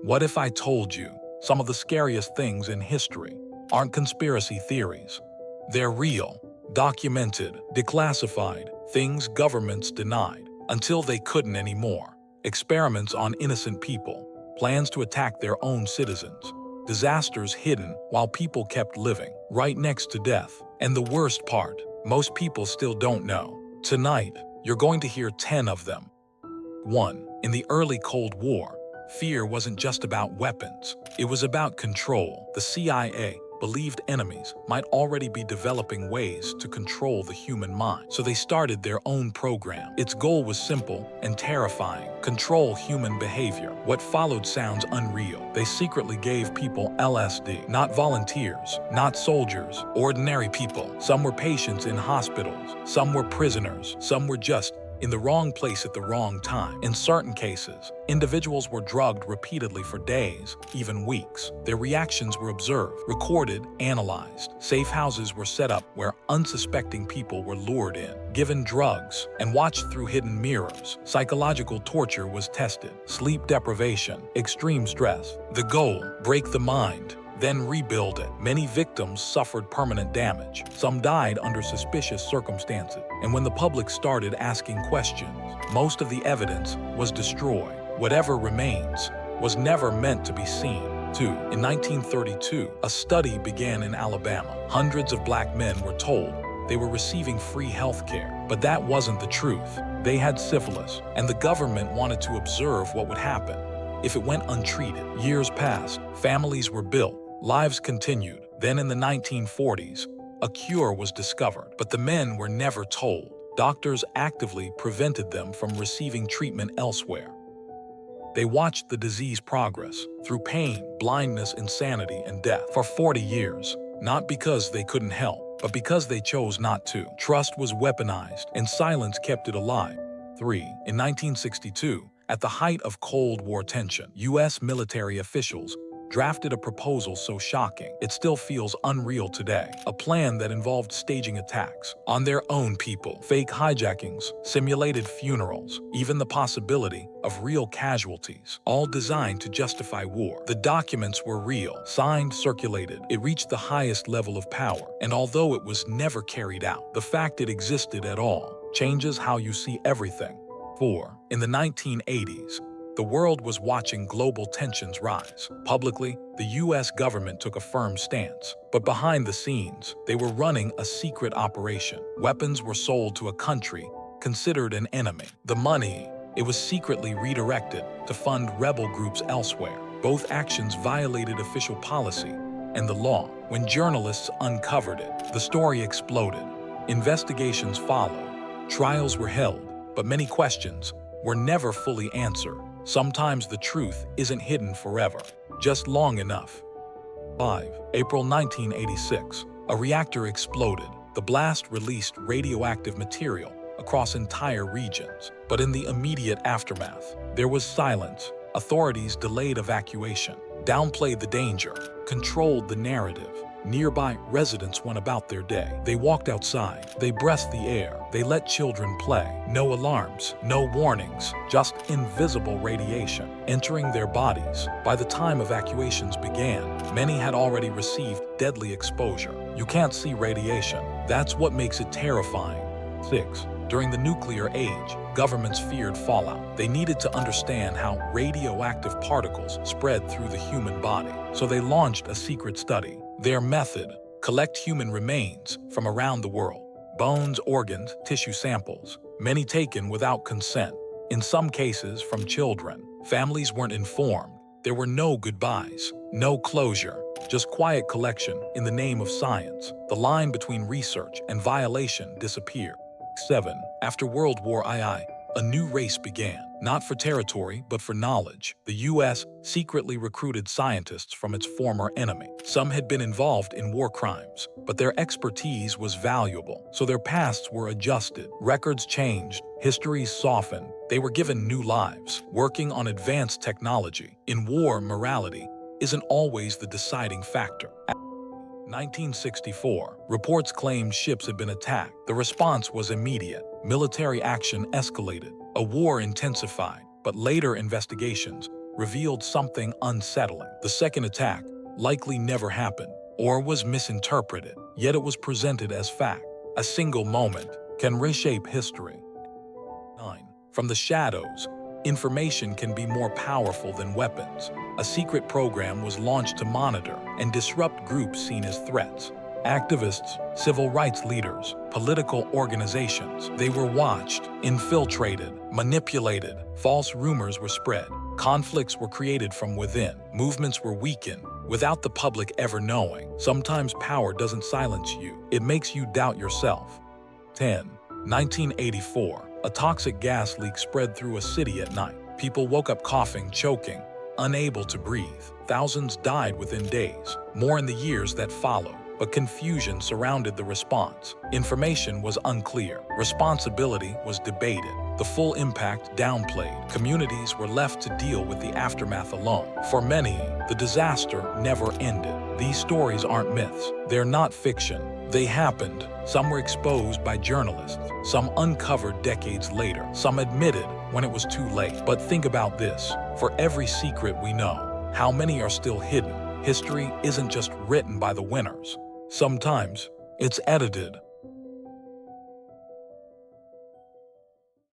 What if I told you some of the scariest things in history aren't conspiracy theories? They're real, documented, declassified, things governments denied until they couldn't anymore. Experiments on innocent people, plans to attack their own citizens, disasters hidden while people kept living, right next to death. And the worst part, most people still don't know. Tonight, you're going to hear 10 of them. 1. In the early Cold War, fear wasn't just about weapons. It was about control. The CIA believed enemies might already be developing ways to control the human mind, so they started their own program. Its goal was simple and terrifying: control human behavior. What followed sounds unreal. They secretly gave people LSD. Not volunteers, not soldiers, ordinary people. Some were patients in hospitals, some were prisoners, some were just in the wrong place at the wrong time. In certain cases, individuals were drugged repeatedly for days, even weeks. Their reactions were observed, recorded, analyzed. Safe houses were set up where unsuspecting people were lured in, given drugs, and watched through hidden mirrors. Psychological torture was tested. Sleep deprivation, extreme stress. The goal: break the mind, then rebuild it. Many victims suffered permanent damage. Some died under suspicious circumstances. And when the public started asking questions, most of the evidence was destroyed. Whatever remains was never meant to be seen. 2. In 1932, a study began in Alabama. Hundreds of black men were told they were receiving free health care. But that wasn't the truth. They had syphilis, and the government wanted to observe what would happen if it went untreated. Years passed, families were built, lives continued. Then in the 1940s, a cure was discovered, but the men were never told. Doctors actively prevented them from receiving treatment elsewhere. They watched the disease progress through pain, blindness, insanity, and death for 40 years, not because they couldn't help, but because they chose not to. Trust was weaponized, and silence kept it alive. 3. In 1962, at the height of Cold War tension, U.S. military officials drafted a proposal so shocking it still feels unreal today. A plan that involved staging attacks on their own people, fake hijackings, simulated funerals, even the possibility of real casualties, all designed to justify war. The documents were real, signed, circulated. It reached the highest level of power, and although it was never carried out, the fact it existed at all changes how you see everything. 4. In the 1980s, the world was watching global tensions rise. Publicly, the U.S. government took a firm stance, but behind the scenes, they were running a secret operation. Weapons were sold to a country considered an enemy. The money, it was secretly redirected to fund rebel groups elsewhere. Both actions violated official policy and the law. When journalists uncovered it, the story exploded. Investigations followed, trials were held, but many questions were never fully answered. Sometimes the truth isn't hidden forever, just long enough. 5. April 1986. A reactor exploded. The blast released radioactive material across entire regions. But in the immediate aftermath, there was silence. Authorities delayed evacuation, downplayed the danger, controlled the narrative. Nearby residents went about their day. They walked outside. They breathed the air. They let children play. No alarms, no warnings, just invisible radiation entering their bodies. By the time evacuations began, many had already received deadly exposure. You can't see radiation. That's what makes it terrifying. 6. During the nuclear age, governments feared fallout. They needed to understand how radioactive particles spread through the human body. So they launched a secret study. Their method: collect human remains from around the world. Bones, organs, tissue samples, many taken without consent. In some cases, from children. Families weren't informed. There were no goodbyes, no closure, just quiet collection in the name of science. The line between research and violation disappeared. 7. After World War II, a new race began. Not for territory, but for knowledge. The U.S. secretly recruited scientists from its former enemy. Some had been involved in war crimes, but their expertise was valuable, so their pasts were adjusted. Records changed, histories softened. They were given new lives, working on advanced technology. In war, morality isn't always the deciding factor. 1964, reports claimed ships had been attacked. The response was immediate. Military action escalated. A war intensified, but later investigations revealed something unsettling. The second attack likely never happened or was misinterpreted, yet it was presented as fact. A single moment can reshape history. 9. From the shadows, information can be more powerful than weapons. A secret program was launched to monitor and disrupt groups seen as threats. Activists, civil rights leaders, political organizations, they were watched, infiltrated, manipulated. False rumors were spread. Conflicts were created from within. Movements were weakened without the public ever knowing. Sometimes power doesn't silence you. It makes you doubt yourself. 10. 1984. A toxic gas leak spread through a city at night. People woke up coughing, choking, unable to breathe. Thousands died within days, more in the years that followed. But confusion surrounded the response. Information was unclear. Responsibility was debated. The full impact downplayed. Communities were left to deal with the aftermath alone. For many, the disaster never ended. These stories aren't myths. They're not fiction. They happened. Some were exposed by journalists. Some uncovered decades later. Some admitted when it was too late. But think about this. For every secret we know, how many are still hidden? History isn't just written by the winners. Sometimes it's edited